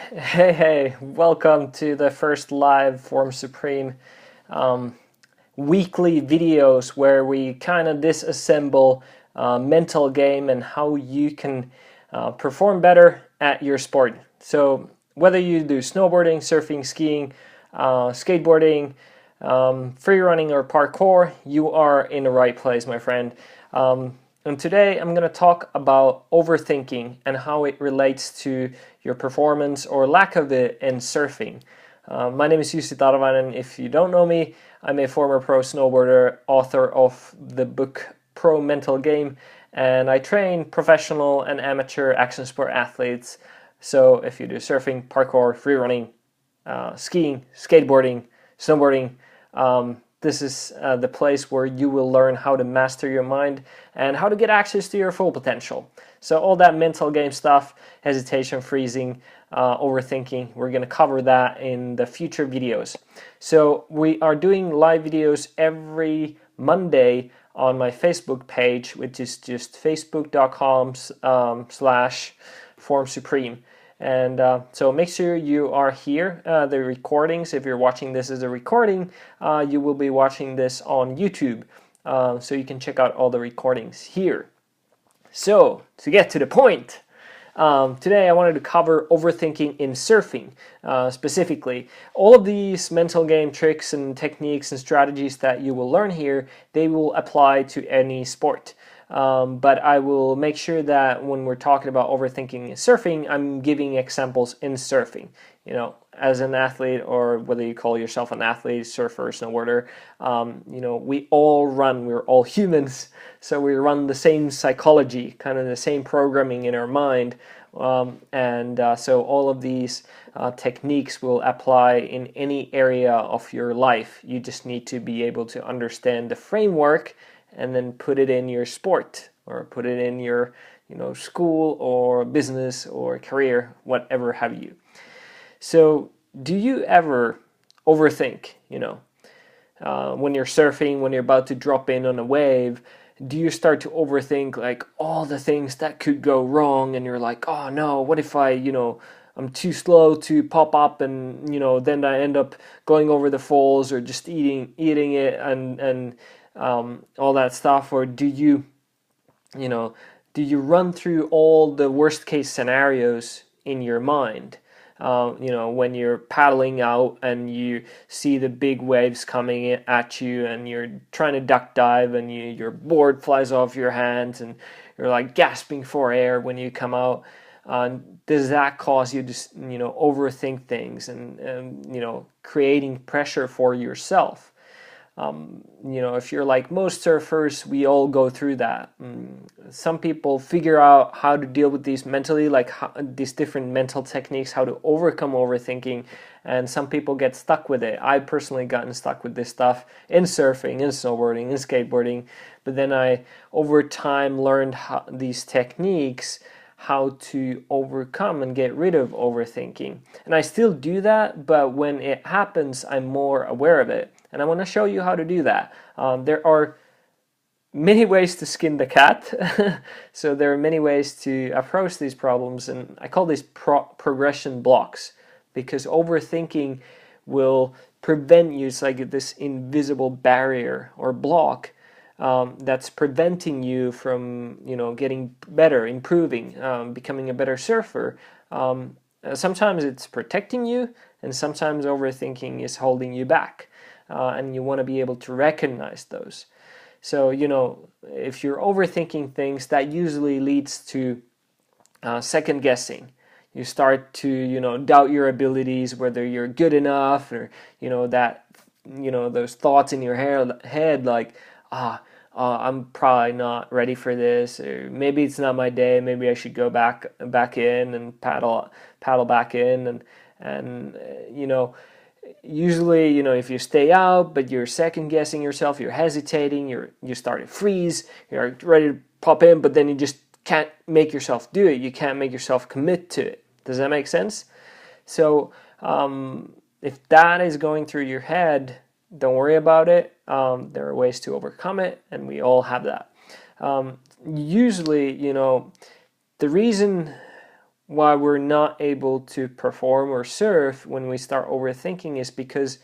Hey, welcome to the first live Form Supreme weekly videos where we kind of disassemble mental game and how you can perform better at your sport. So whether you do snowboarding, surfing, skiing, skateboarding, free running or parkour, you are in the right place, my friend. And today I'm going to talk about overthinking and how it relates to your performance or lack of it in surfing. My name is Jussi Tarvanen. If you don't know me, I'm a former pro snowboarder, author of the book Pro Mental Game, and I train professional and amateur action sport athletes. So if you do surfing, parkour, free running, skiing, skateboarding, snowboarding, this is the place where you will learn how to master your mind and how to get access to your full potential. So all that mental game stuff, hesitation, freezing, overthinking, we're going to cover that in the future videos. So we are doing live videos every Monday on my Facebook page, which is just facebook.com/formsupreme. And so make sure you are here. The recordings, if you're watching this as a recording, you will be watching this on YouTube. So you can check out all the recordings here. So to get to the point, today I wanted to cover overthinking in surfing specifically. All of these mental game tricks and techniques and strategies that you will learn here, they will apply to any sport. But I will make sure that when we're talking about overthinking in surfing, I'm giving examples in surfing. You know, as an athlete, or whether you call yourself an athlete, surfer, snowboarder, we all run, we're all humans, so we run the same psychology, kind of the same programming in our mind. So all of these techniques will apply in any area of your life. You just need to be able to understand the framework and then put it in your sport or put it in your school or business or career, whatever have you. So do you ever overthink, when you're surfing, when you're about to drop in on a wave? Do you start to overthink like all the things that could go wrong, and you're like, oh no, what if I'm too slow to pop up, and then I end up going over the falls or just eating it and all that stuff? Or do you run through all the worst case scenarios in your mind? When you're paddling out and you see the big waves coming at you and you're trying to duck dive and your board flies off your hands and you're like gasping for air when you come out. Does that cause you to overthink things and creating pressure for yourself? If you're like most surfers, we all go through that. Some people figure out how to deal with these mentally, like these different mental techniques, how to overcome overthinking, and some people get stuck with it. I've personally gotten stuck with this stuff in surfing, in snowboarding, in skateboarding, but then I, over time, learned these techniques, how to overcome and get rid of overthinking. And I still do that, but when it happens, I'm more aware of it. And I want to show you how to do that. There are many ways to skin the cat. So there are many ways to approach these problems, and I call these progression blocks, because overthinking will prevent you. It's like this invisible barrier or block that's preventing you from getting better, improving, becoming a better surfer. Sometimes it's protecting you, and sometimes overthinking is holding you back. And you want to be able to recognize those. So, if you're overthinking things, that usually leads to second guessing. You start to, doubt your abilities, whether you're good enough, or, those thoughts in your head like, I'm probably not ready for this, or maybe it's not my day, maybe I should go back in and paddle back in, and usually, if you stay out, but you're second guessing yourself, you're hesitating, you start to freeze, you're ready to pop in, but then you just can't make yourself do it. You can't make yourself commit to it. Does that make sense? So if that is going through your head, don't worry about it. There are ways to overcome it, and we all have that. Usually, the reason why we're not able to perform or serve when we start overthinking is because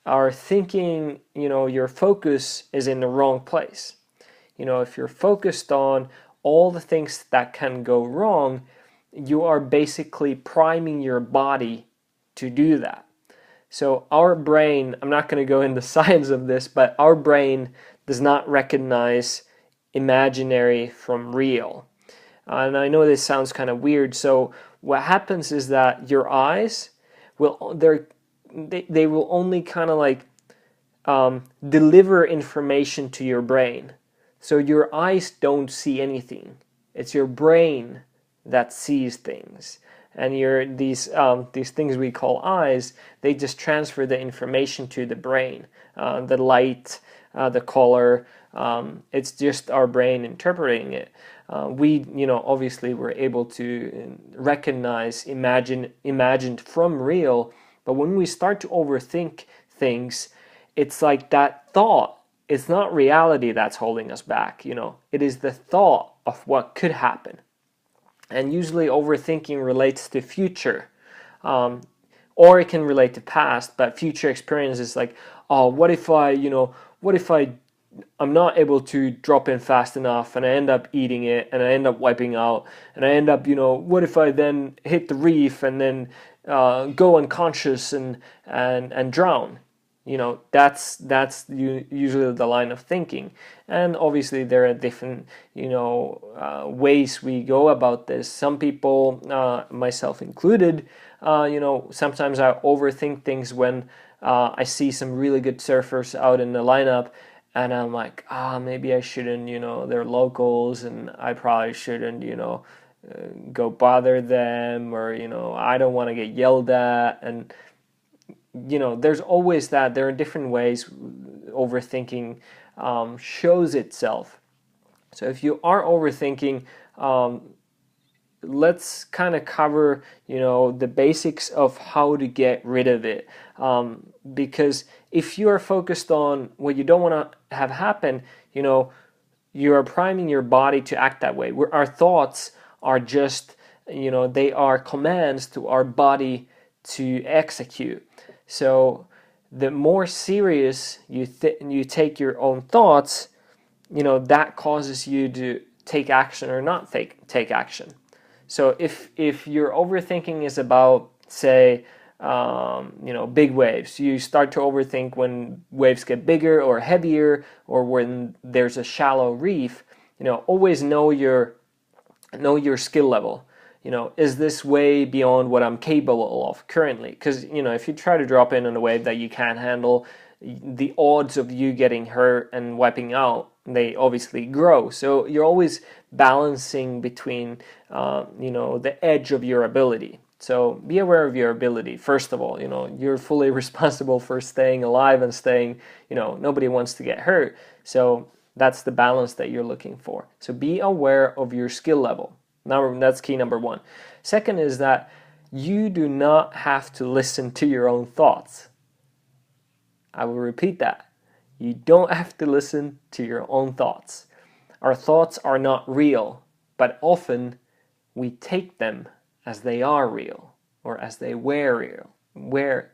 our thinking, your focus is in the wrong place. If you're focused on all the things that can go wrong, you are basically priming your body to do that. So our brain, I'm not going to go into science of this, but our brain does not recognize imaginary from real. And I know this sounds kind of weird. So what happens is that your eyes they will only kind of like deliver information to your brain. So your eyes don't see anything. It's your brain that sees things. And these things we call eyes, they just transfer the information to the brain. The light, the color, it's just our brain interpreting it. We, obviously we're able to recognize imagined from real, but when we start to overthink things, it's like that thought, it's not reality that's holding us back, it is the thought of what could happen. And usually overthinking relates to future, or it can relate to past, but future experience is like, oh, what if I'm not able to drop in fast enough and I end up eating it and I end up wiping out and I end up, what if I then hit the reef and then go unconscious and drown? That's usually the line of thinking. And obviously there are different, ways we go about this. Some people, myself included, sometimes I overthink things when I see some really good surfers out in the lineup, and I'm like, maybe I shouldn't, they're locals and I probably shouldn't, go bother them, or, I don't want to get yelled at. And, there's always that. There are different ways overthinking shows itself. So if you are overthinking, let's kind of cover, the basics of how to get rid of it. Because if you are focused on what you don't want to have happen, you are priming your body to act that way. Our thoughts are just, they are commands to our body to execute. So the more serious you take your own thoughts, that causes you to take action or not take action. So if your overthinking is about, say, big waves, you start to overthink when waves get bigger or heavier, or when there's a shallow reef. Always know your skill level. Is this way beyond what I'm capable of currently? Because, if you try to drop in on a wave that you can't handle, the odds of you getting hurt and wiping out, they obviously grow. So you're always balancing between, the edge of your ability. So be aware of your ability. First of all, you're fully responsible for staying alive and staying, nobody wants to get hurt. So that's the balance that you're looking for. So be aware of your skill level. Now, that's key number one. Second is that you do not have to listen to your own thoughts. I will repeat that. You don't have to listen to your own thoughts. Our thoughts are not real, but often we take them as they are real, or as they were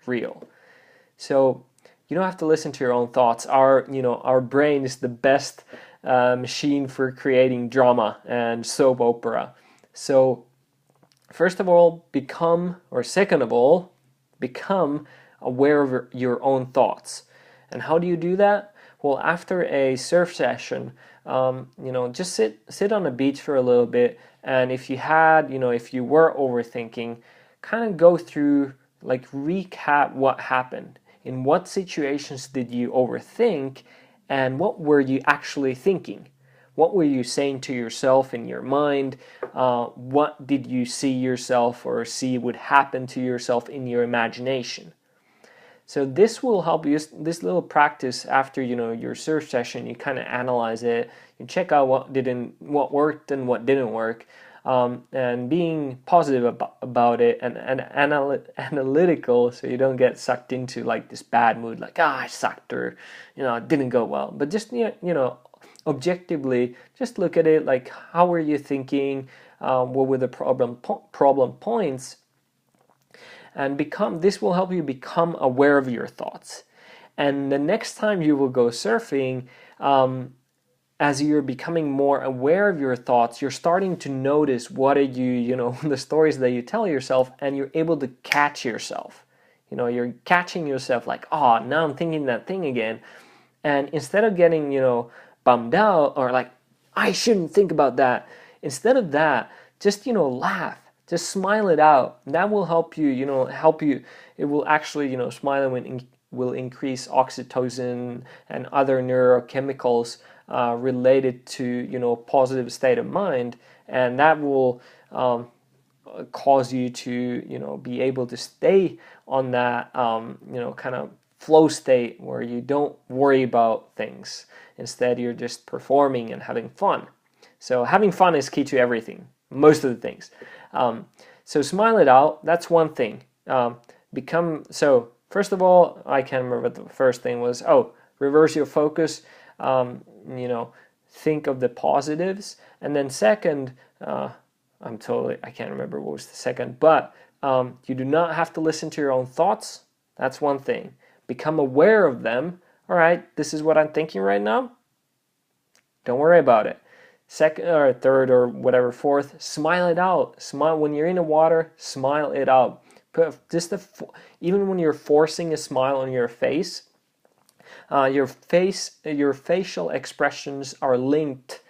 real. So you don't have to listen to your own thoughts. Our brain is the best machine for creating drama and soap opera. So first of all, become aware of your own thoughts. And how do you do that? Well, after a surf session, just sit on the beach for a little bit, and if you were overthinking, kind of go through, like, recap what happened. In what situations did you overthink, and what were you actually thinking? What were you saying to yourself in your mind? What did you see yourself or see would happen to yourself in your imagination? So this will help you. This little practice after your surf session, you kind of analyze it, you check out what worked and what didn't work, and being positive about it and analytical, so you don't get sucked into like this bad mood, like I sucked, or it didn't go well. But just objectively, just look at it like, how were you thinking? what were the problem points, and this will help you become aware of your thoughts. And the next time you will go surfing, as you're becoming more aware of your thoughts, you're starting to notice what are you, the stories that you tell yourself, and you're able to catch yourself. You're catching yourself like, oh, now I'm thinking that thing again. And instead of getting, bummed out or like, I shouldn't think about that, instead of that, just, laugh, just smile it out. That will help you, it will actually, smiling will increase oxytocin and other neurochemicals related to, positive state of mind. And that will cause you to, be able to stay on that, kind of flow state where you don't worry about things. Instead, you're just performing and having fun. So having fun is key to everything, most of the things. So smile it out. That's one thing. So first of all, I can't remember what the first thing was. Reverse your focus. Think of the positives. And then second, I can't remember what was the second, but you do not have to listen to your own thoughts. That's one thing. Become aware of them. All right, this is what I'm thinking right now. Don't worry about it. Second or third or whatever, fourth, smile it out. Smile when you're in the water, smile it out. Even when you're forcing a smile on your face, your facial expressions are linked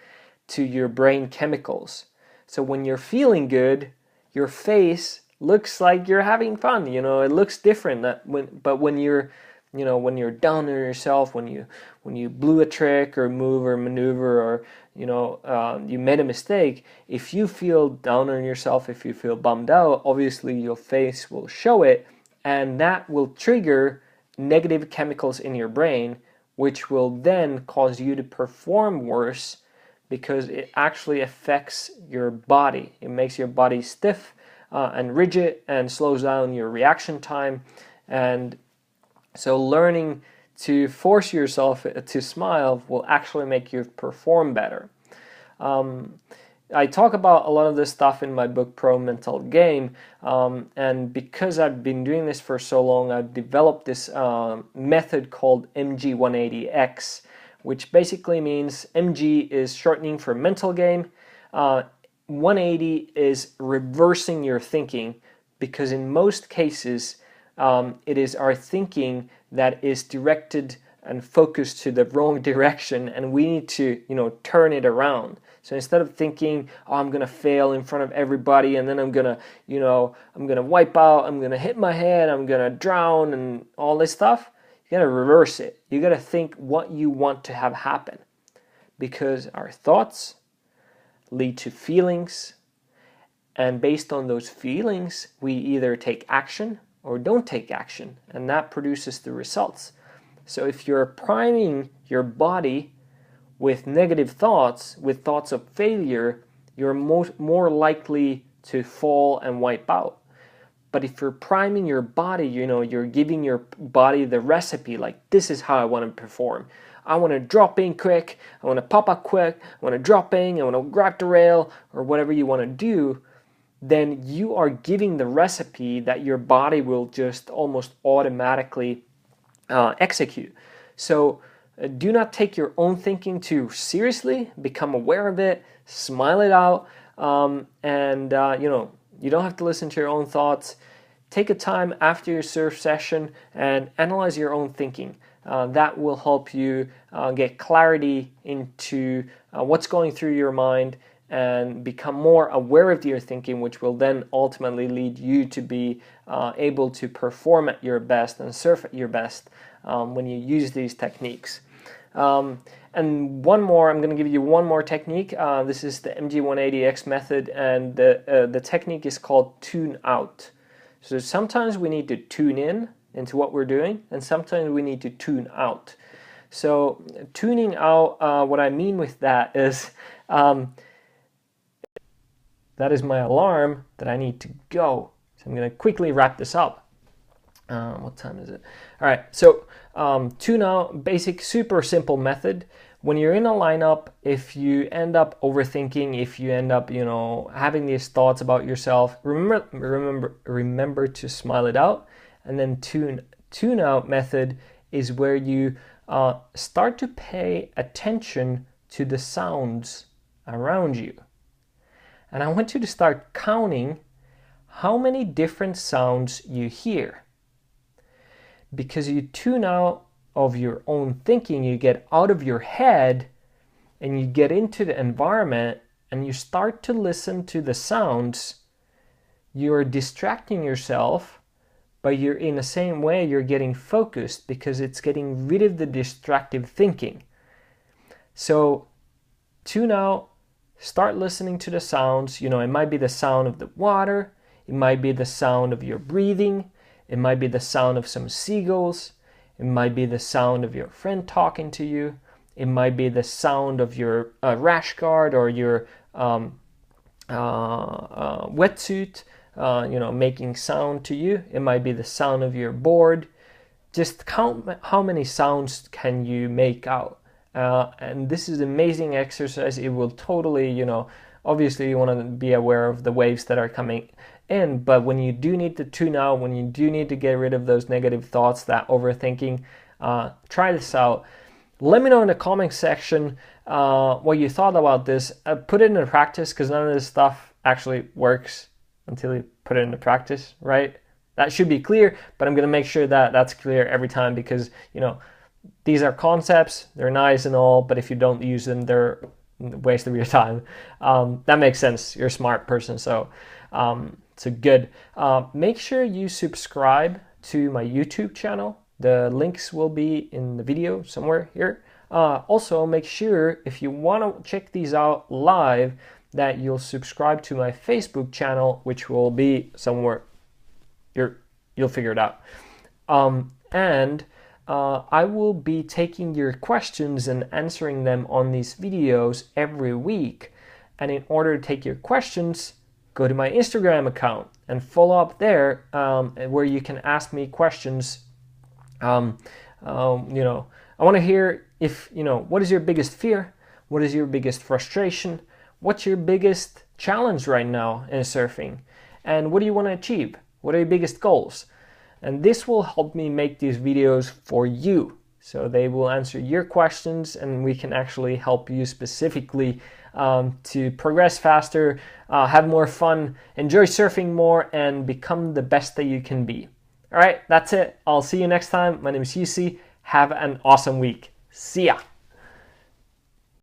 to your brain chemicals. So when you're feeling good, your face looks like you're having fun. It looks different. But when you're down on yourself, when you blew a trick or move or maneuver, or you made a mistake, if you feel down on yourself, if you feel bummed out, obviously your face will show it, and that will trigger negative chemicals in your brain, which will then cause you to perform worse, because it actually affects your body. It makes your body stiff and rigid and slows down your reaction time. And so learning to force yourself to smile will actually make you perform better. I talk about a lot of this stuff in my book, Pro Mental Game, and because I've been doing this for so long, I've developed this method called MG180X, which basically means MG is shortening for mental game. 180 is reversing your thinking, because in most cases, it is our thinking that is directed and focused to the wrong direction, and we need to, turn it around. So instead of thinking, I'm gonna fail in front of everybody, and then I'm gonna wipe out, I'm gonna hit my head, I'm gonna drown, and all this stuff, you gotta reverse it. You gotta think what you want to have happen, because our thoughts lead to feelings, and based on those feelings, we either take action or don't take action, and that produces the results. So if you're priming your body with negative thoughts, with thoughts of failure, you're more likely to fall and wipe out. But if you're priming your body, you're giving your body the recipe, like, this is how I want to perform. I want to drop in quick, I want to pop up quick, I want to drop in, I want to grab the rail, or whatever you want to do, then you are giving the recipe that your body will just almost automatically execute. So do not take your own thinking too seriously. Become aware of it, smile it out, and you don't have to listen to your own thoughts. Take a time after your surf session and analyze your own thinking. That will help you get clarity into what's going through your mind and become more aware of your thinking, which will then ultimately lead you to be able to perform at your best and surf at your best when you use these techniques. And one more, I'm going to give you one more technique. This is the MG180X method, and the technique is called tune out. So sometimes we need to tune in into what we're doing, and sometimes we need to tune out. So tuning out, what I mean with that is, that is my alarm that I need to go. So I'm going to quickly wrap this up. What time is it? All right, so tune out, basic, super simple method when you're in a lineup, if you end up overthinking, if you end up, having these thoughts about yourself, remember to smile it out. And then tune out method is where you start to pay attention to the sounds around you. And I want you to start counting how many different sounds you hear. Because you tune out of your own thinking, you get out of your head and you get into the environment and you start to listen to the sounds. You're distracting yourself, but you're in the same way you're getting focused because it's getting rid of the distractive thinking. So tune out, start listening to the sounds. It might be the sound of the water, it might be the sound of your breathing, it might be the sound of some seagulls, it might be the sound of your friend talking to you, it might be the sound of your rash guard or your wetsuit making sound to you. It might be the sound of your board. Just count how many sounds can you make out. And this is an amazing exercise. It will totally, obviously you want to be aware of the waves that are coming in, but when you do need to tune out, when you do need to get rid of those negative thoughts, that overthinking, try this out. Let me know in the comment section what you thought about this. Put it into practice, because none of this stuff actually works until you put it into practice, right? That should be clear, but I'm going to make sure that that's clear every time, because, these are concepts, they're nice and all, but if you don't use them, they're a waste of your time. That makes sense. You're a smart person, so good. Make sure you subscribe to my YouTube channel. The links will be in the video somewhere here. Also, make sure if you want to check these out live that you'll subscribe to my Facebook channel, which will be somewhere. You'll figure it out. And I will be taking your questions and answering them on these videos every week. And in order to take your questions, go to my Instagram account and follow up there, where you can ask me questions. I want to hear what is your biggest fear? What is your biggest frustration? What's your biggest challenge right now in surfing? And what do you want to achieve? What are your biggest goals? And this will help me make these videos for you. So they will answer your questions, and we can actually help you specifically to progress faster, have more fun, enjoy surfing more, and become the best that you can be. All right, that's it. I'll see you next time. My name is Jussi. Have an awesome week. See ya.